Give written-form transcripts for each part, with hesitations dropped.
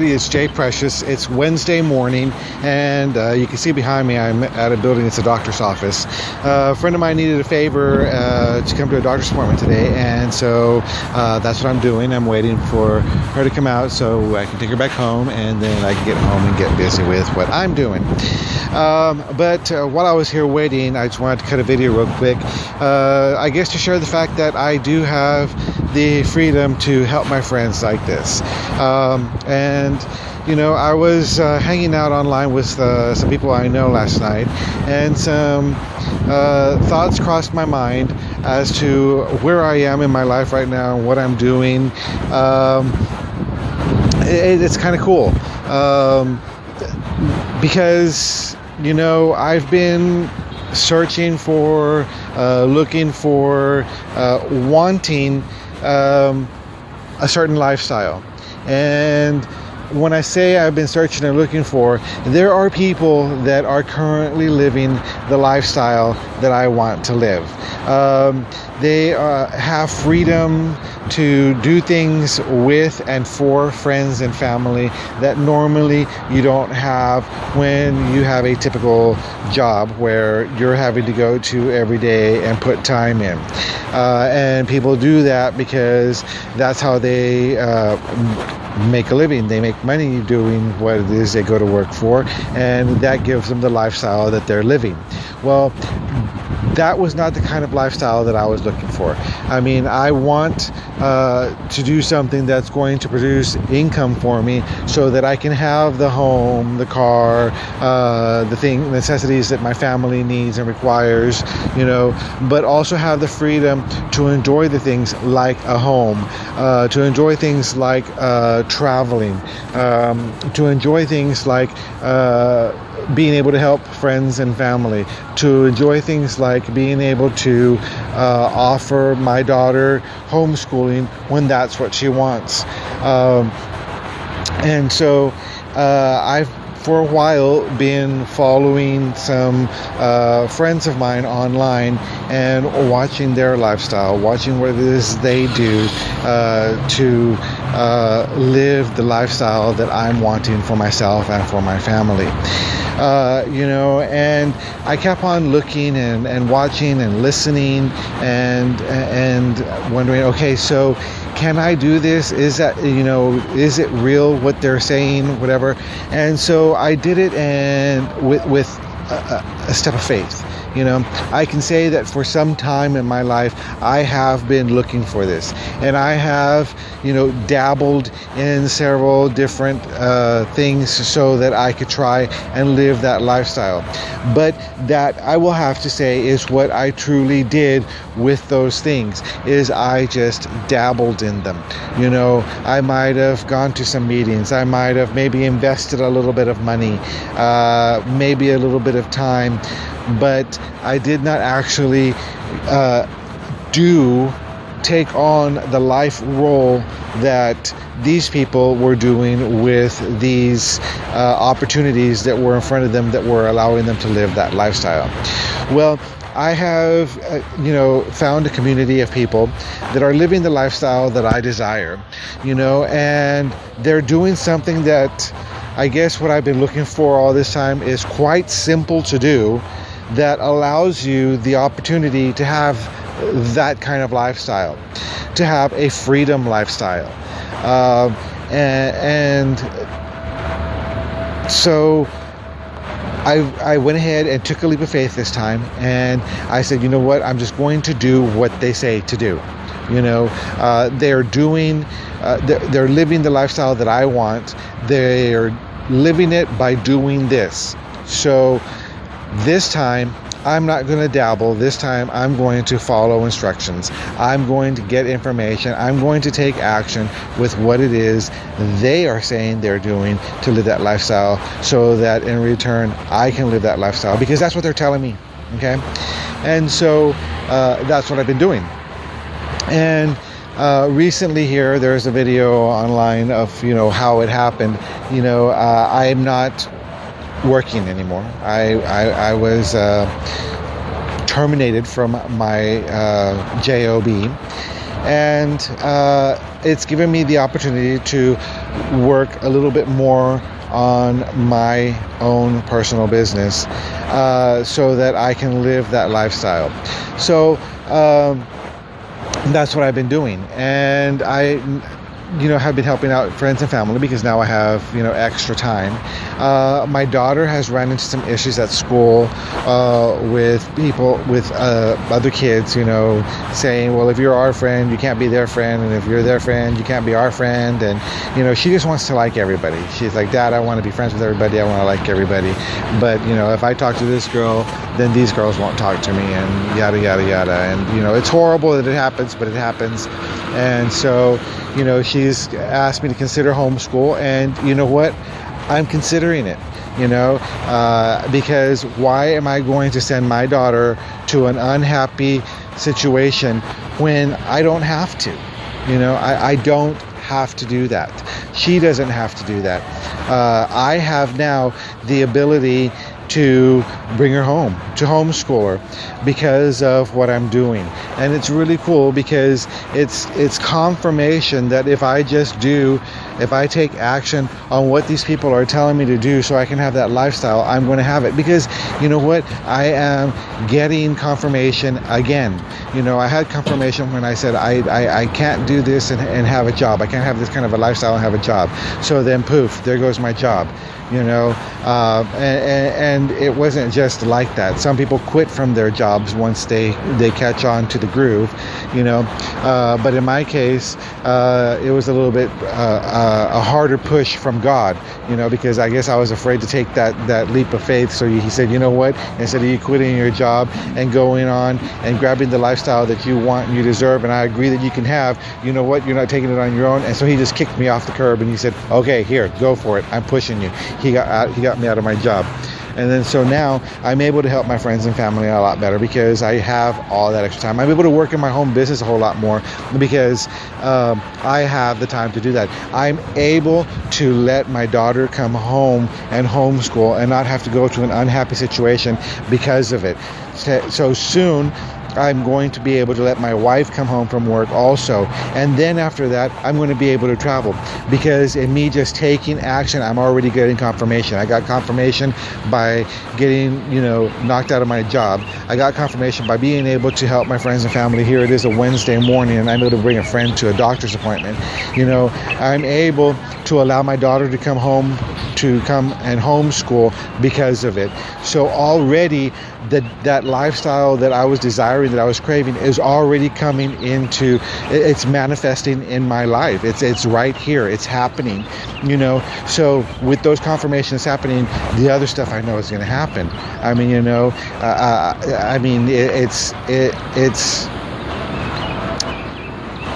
It's Jay Precious. It's Wednesday morning, and you can see behind me I'm at a building. It's a doctor's office. A friend of mine needed a favor to come to a doctor's appointment today, and so that's what I'm doing. I'm waiting for her to come out so I can take her back home, and then I can get home and get busy with what I'm doing. But while I was here waiting, I just wanted to cut a video real quick. I guess to share the fact that I do have the freedom to help my friends like this. And you know, I was hanging out online with some people I know last night, and some thoughts crossed my mind as to where I am in my life right now and what I'm doing. It's kind of cool because, you know, I've been searching for, looking for, wanting a certain lifestyle. And when I say I've been searching and looking for, there are people that are currently living the lifestyle that I want to live. They have freedom to do things with and for friends and family that normally you don't have when you have a typical job where you're having to go to every day and put time in. And people do that because that's how they make a living. They make money doing what it is they go to work for, and that gives them the lifestyle that they're living. Well, that was not the kind of lifestyle that I was looking for. I mean, I want to do something that's going to produce income for me so that I can have the home, the car, the necessities that my family needs and requires, you know, but also have the freedom to enjoy the things like a home, to enjoy things like traveling, to enjoy things like being able to help friends and family, to enjoy things like being able to offer my daughter homeschooling when that's what she wants. And so I've for a while been following some friends of mine online and watching their lifestyle, watching what it is they do to live the lifestyle that I'm wanting for myself and for my family. You know, and I kept on looking and watching and listening and wondering, okay, so can I do this? Is that, you know, is it real what they're saying, whatever? And so I did it, and with a step of faith. You know, I can say that for some time in my life, I have been looking for this, and I have, you know, dabbled in several different things so that I could try and live that lifestyle. But that, I will have to say, is what I truly did with those things, is I just dabbled in them. You know, I might have gone to some meetings, I might have maybe invested a little bit of money, maybe a little bit of time, but I did not actually take on the life role that these people were doing with these opportunities that were in front of them that were allowing them to live that lifestyle. Well, I have, you know, found a community of people that are living the lifestyle that I desire, you know, and they're doing something that I guess what I've been looking for all this time is quite simple to do, that allows you the opportunity to have that kind of lifestyle, to have a freedom lifestyle. And so I went ahead and took a leap of faith this time, and I said, you know what, I'm just going to do what they say to do. You know, they're living the lifestyle that I want. They're living it by doing this. So this time, I'm not going to dabble. This time, I'm going to follow instructions. I'm going to get information. I'm going to take action with what it is they are saying they're doing to live that lifestyle, so that in return, I can live that lifestyle, because that's what they're telling me. Okay? And so that's what I've been doing. And recently here, there's a video online of, you know, how it happened. You know, I'm not working anymore. I was terminated from my job, and it's given me the opportunity to work a little bit more on my own personal business, so that I can live that lifestyle. So that's what I've been doing, and I have been helping out friends and family because now I have extra time. My daughter has run into some issues at school with people, with other kids, saying, well, if you're our friend, you can't be their friend, and if you're their friend, you can't be our friend. And she just wants to like everybody. She's like, Dad, I want to be friends with everybody, I want to like everybody, but if I talk to this girl, then these girls won't talk to me, and yada yada yada. And it's horrible that it happens, but it happens. And so she's asked me to consider homeschool, and you know what, I'm considering it, because why am I going to send my daughter to an unhappy situation when I don't have to? I don't have to do that. She doesn't have to do that. I have now the ability to bring her home, to homeschool her, because of what I'm doing. And it's really cool because it's confirmation that if I take action on what these people are telling me to do so I can have that lifestyle, I'm going to have it. Because you know what? I am getting confirmation again. I had confirmation when I said I can't do this and have a job. I can't have this kind of a lifestyle and have a job. So then poof, there goes my job. And it wasn't just like that. Some people quit from their jobs once they catch on to the groove, but in my case, it was a little bit a harder push from God, because I guess I was afraid to take that leap of faith. So he said, you know what, instead of you quitting your job and going on and grabbing the lifestyle that you want and you deserve, and I agree that you can have, you know what, you're not taking it on your own. And so he just kicked me off the curb and he said, okay, here, go for it, I'm pushing you. He got me out of my job. And then so now I'm able to help my friends and family a lot better because I have all that extra time. I'm able to work in my home business a whole lot more because I have the time to do that. I'm able to let my daughter come home and homeschool and not have to go to an unhappy situation because of it. So soon I'm going to be able to let my wife come home from work also. And then after that, I'm going to be able to travel, because in me just taking action, I'm already getting confirmation. I got confirmation by getting, knocked out of my job. I got confirmation by being able to help my friends and family. Here it is a Wednesday morning and I'm able to bring a friend to a doctor's appointment. I'm able to allow my daughter to come home and homeschool because of it. So already that lifestyle that I was desiring, that I was craving, is already coming into, it's manifesting in my life. It's right here. It's happening, So with those confirmations happening, the other stuff I know is going to happen. I mean, it's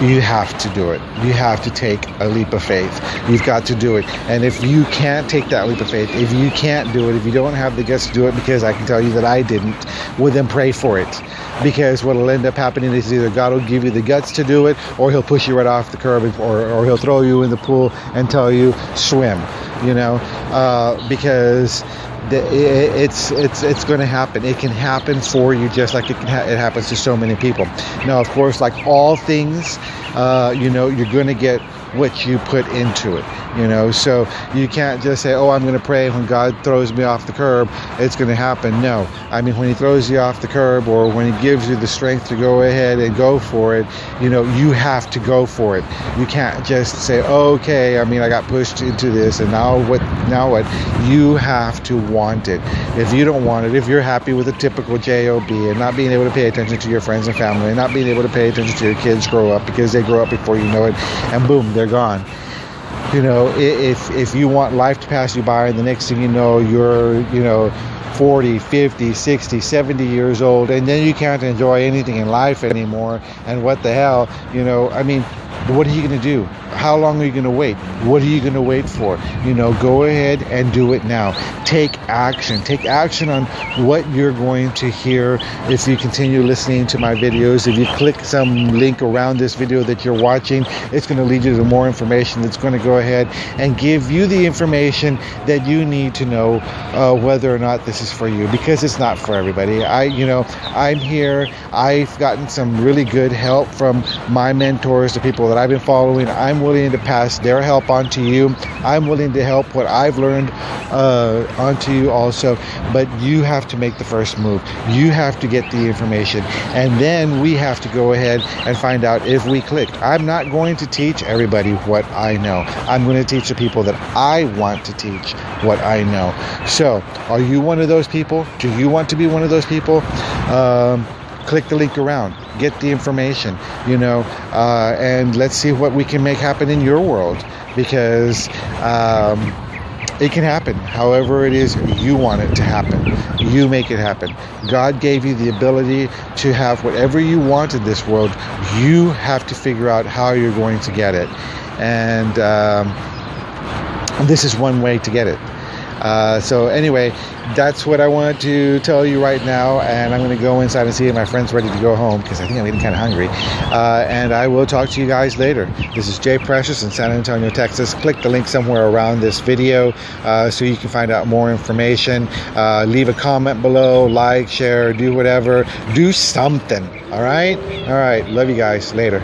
you have to do it. You have to take a leap of faith. You've got to do it. And if you can't take that leap of faith, if you can't do it, if you don't have the guts to do it, because I can tell you that I didn't, well, then pray for it. Because what will end up happening is either God will give you the guts to do it, or he'll push you right off the curb, or he'll throw you in the pool and tell you, swim, because it's going to happen. It can happen for you just like it happens to so many people. Now, of course, like all things, you're going to get what you put into it, so you can't just say, oh, I'm going to pray when God throws me off the curb, it's going to happen. No, I mean, when he throws you off the curb, or when he gives you the strength to go ahead and go for it, you have to go for it. You can't just say, okay, I mean, I got pushed into this and now what? You have to want it. If you don't want it, if you're happy with a typical job and not being able to pay attention to your friends and family, and not being able to pay attention to your kids grow up, because they grow up before you know it, and boom, they're gone. If you want life to pass you by, and the next thing you know, you're 40, 50, 60, 70 years old, and then you can't enjoy anything in life anymore, and what the hell, I mean, What are you going to do? How long are you going to wait? What are you going to wait for? Go ahead and do it now. Take action. Take action on what you're going to hear if you continue listening to my videos. If you click some link around this video that you're watching, it's going to lead you to more information that's going to go ahead and give you the information that you need to know whether or not this is for you, because it's not for everybody. I'm here. I've gotten some really good help from my mentors, the people that I've been following. I'm willing to pass their help on to you. I'm willing to help what I've learned onto you also, but you have to make the first move. You have to get the information, and then we have to go ahead and find out if we click. I'm not going to teach everybody what I know. I'm going to teach the people that I want to teach what I know. So, are you one of those people? Do you want to be one of those people? Click the link around, get the information, and let's see what we can make happen in your world, because it can happen however it is you want it to happen. You make it happen. God gave you the ability to have whatever you want in this world. You have to figure out how you're going to get it, and this is one way to get it. So anyway, that's what I wanted to tell you right now, and I'm going to go inside and see if my friend's ready to go home, because I think I'm getting kind of hungry, and I will talk to you guys later. This is Jay Precious in San Antonio, Texas. Click the link somewhere around this video so you can find out more information. Leave a comment below, like, share, do whatever, do something. All right, love you guys. Later.